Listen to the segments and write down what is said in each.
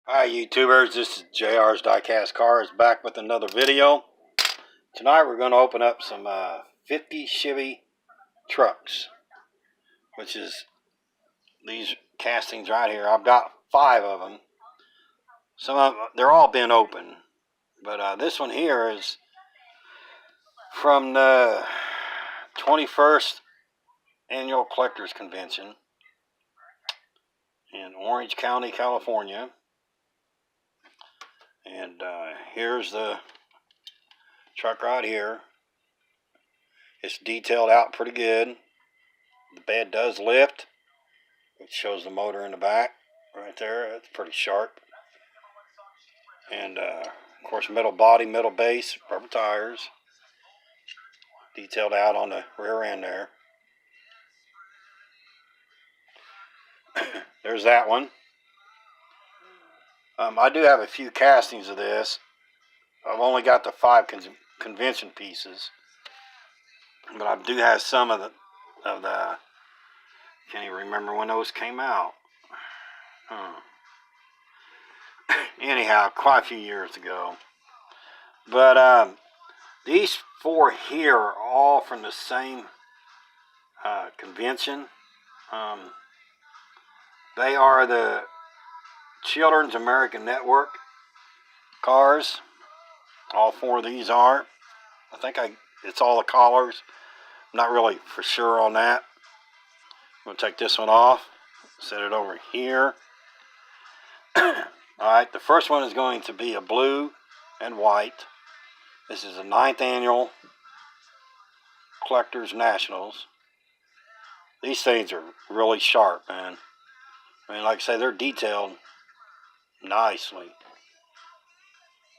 Hi YouTubers, this is JR's Diecast Cars back with another video. Tonight we're going to open up some 50 Chevy trucks, which is these castings right here. I've got 5 of them. Some of them, they're all been open, but this one here is from the 21st Annual Collectors Convention in Orange County, California. And here's the truck right here. It's detailed out pretty good. The bed does lift, which shows the motor in the back right there. It's pretty sharp. And of course, metal body, metal base, rubber tires. Detailed out on the rear end there. There's that one. I do have a few castings of this. I've only got the 5 convention pieces, but I do have some of the can't even remember when those came out. Anyhow, quite a few years ago. But these 4 here are all from the same convention. They are the Children's American Network cars. All 4 of these are. I think it's all the collars. I'm not really for sure on that. I'm going to take this one off. Set it over here. Alright, the first one is going to be a blue and white. This is the 9th Annual Collectors Nationals. These things are really sharp, man. I mean, like I say, they're detailed nicely.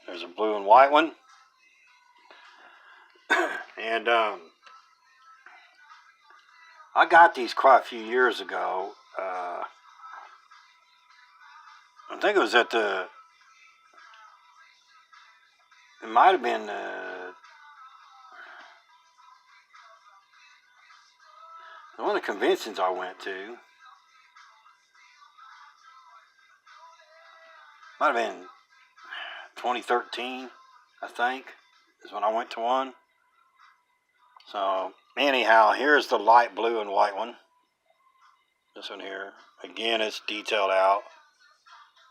There's a blue and white one. And I got these quite a few years ago. I think it was at it might have been one of the conventions I went to. Might have been 2013, I think, is when I went to one. So, anyhow, here's the light blue and white one. This one here. Again, it's detailed out.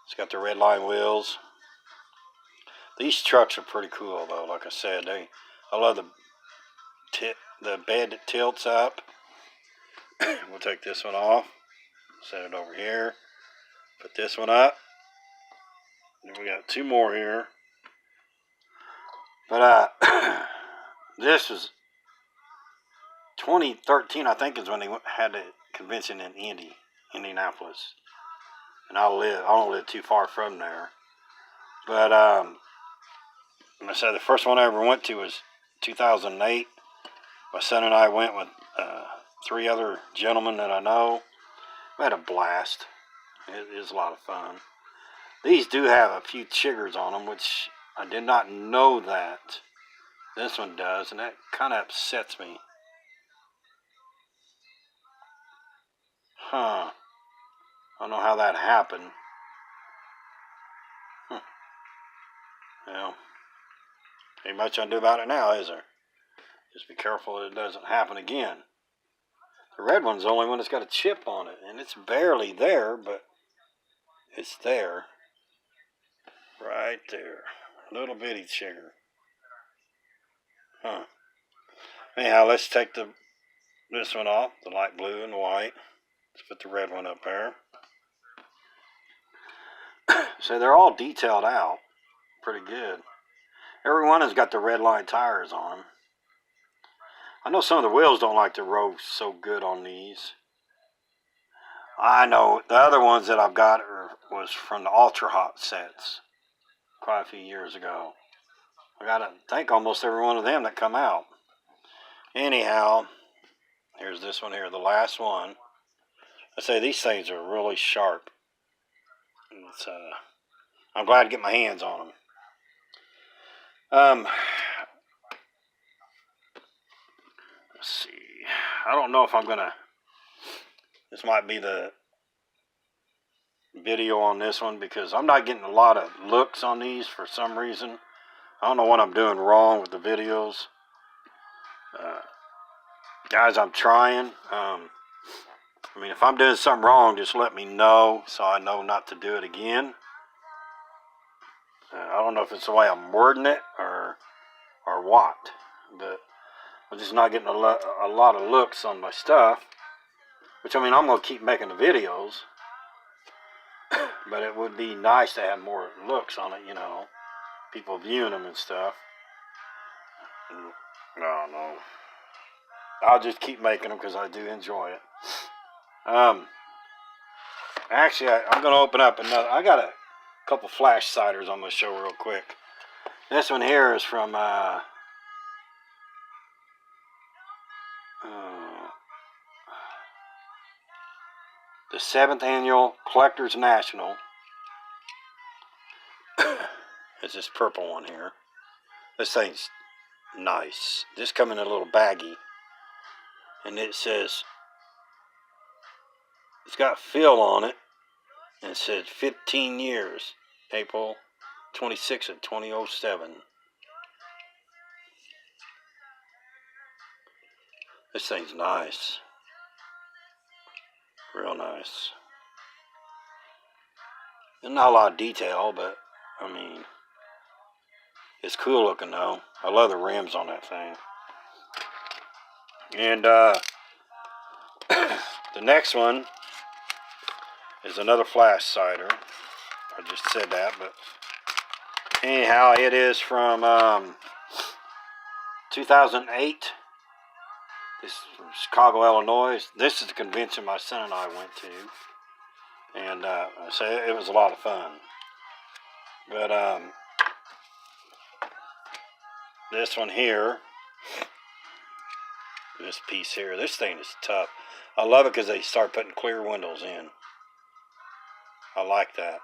It's got the red line wheels. These trucks are pretty cool, though. Like I said, I love the bed that tilts up. We'll take this one off. Set it over here. Put this one up. And we got 2 more here. But this was 2013, I think, is when they had the convention in Indianapolis. And I don't live too far from there. But like I said, the first one I ever went to was 2008. My son and I went with 3 other gentlemen that I know. We had a blast. It is a lot of fun. These do have a few chiggers on them, which I did not know that. This one does, and that kind of upsets me. Huh. I don't know how that happened. Well, ain't much I can do about it now, is there? Just be careful that it doesn't happen again. The red one's the only one that's got a chip on it, and it's barely there, but it's there. Right there. Little bitty chigger. Huh. Anyhow, let's take this one off, the light blue and white. Let's put the red one up there. So they're all detailed out pretty good. Every one has got the red line tires on them. I know some of the wheels don't like to roll so good on these. I know the other ones that I've got was from the Ultra Hot sets quite a few years ago. I got to think almost every one of them that come out. Anyhow, here's this one here, the last one. I say these things are really sharp. I'm glad to get my hands on them. Let's see. I don't know if I'm gonna. This might be the video on this one because I'm not getting a lot of looks on these for some reason. I don't know what I'm doing wrong with the videos. Guys, I'm trying. I mean, if I'm doing something wrong, just let me know so I know not to do it again. I don't know if it's the way I'm wording it or what, but I'm just not getting a lot of looks on my stuff. Which, I mean, I'm going to keep making the videos, but it would be nice to have more looks on it, you know, people viewing them and stuff. No. I'll just keep making them because I do enjoy it. Actually, I'm going to open up another. I got a couple flash ciders I'm going to show real quick. This one here is from the 7th Annual Collectors National. It's this purple one here. This thing's nice. This come in a little baggie. And it says, it's got Phil on it. And it says 15 years. April 26th of 2007. This thing's nice. Real nice. There's not a lot of detail, but, I mean, it's cool looking though. I love the rims on that thing. And, the next one is another flash cider. I just said that, but anyhow, it is from 2008. This is from Chicago, Illinois. This is the convention my son and I went to. And I say it was a lot of fun. But this one here, this piece here, this thing is tough. I love it because they start putting clear windows in. I like that.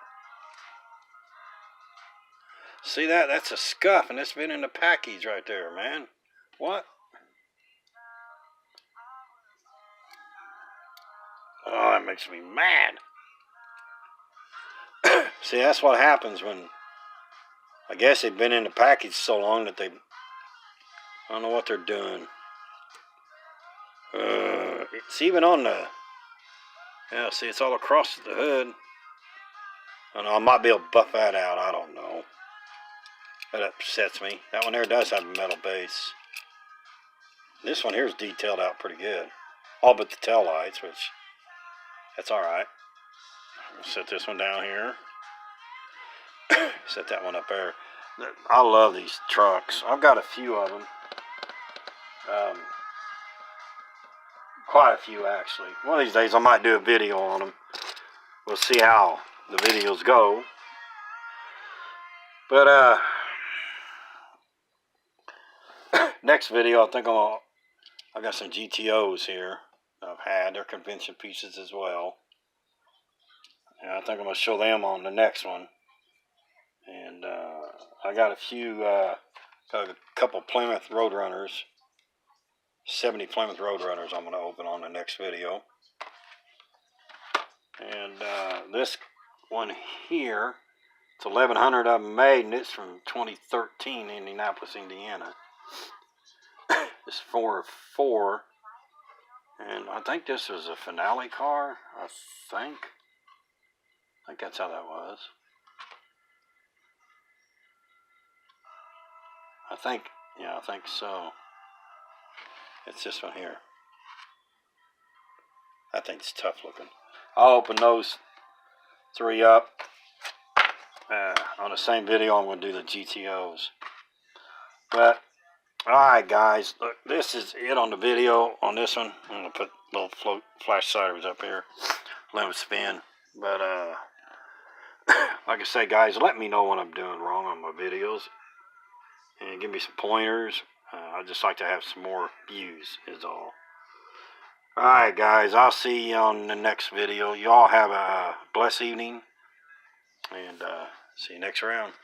See that? That's a scuff, and it's been in the package right there, man. What? Oh, that makes me mad. See, that's what happens when, I guess they've been in the package so long that I don't know what they're doing. It's even on the, yeah, see, it's all across the hood. I don't know, I might be able to buff that out, I don't know. That upsets me. That one there does have a metal base. This one here is detailed out pretty good. All but the tail lights, which, that's alright. I'll set this one down here. Set that one up there. I love these trucks. I've got a few of them. Quite a few, actually. One of these days I might do a video on them. We'll see how the videos go. But, next video, I think I got some GTOs here I've had. They're convention pieces as well. And I think I'm going to show them on the next one. And I got a few, got a couple Plymouth Roadrunners. 70 Plymouth Roadrunners I'm going to open on the next video. And this one here, it's 1,100 of them made, and it's from 2013, Indianapolis, Indiana. It's 4 and I think this was a finale car, I think that's how that was. I think so. It's this one here. I think it's tough looking. I'll open those 3 up. On the same video, I'm going to do the GTOs. But, alright guys, look, this is it on the video on this one. I'm going to put little flash ciders up here. Let them spin. But, like I say, guys, let me know what I'm doing wrong on my videos. And give me some pointers. I'd just like to have some more views, is all. Alright, guys, I'll see you on the next video. You all have a blessed evening. And see you next round.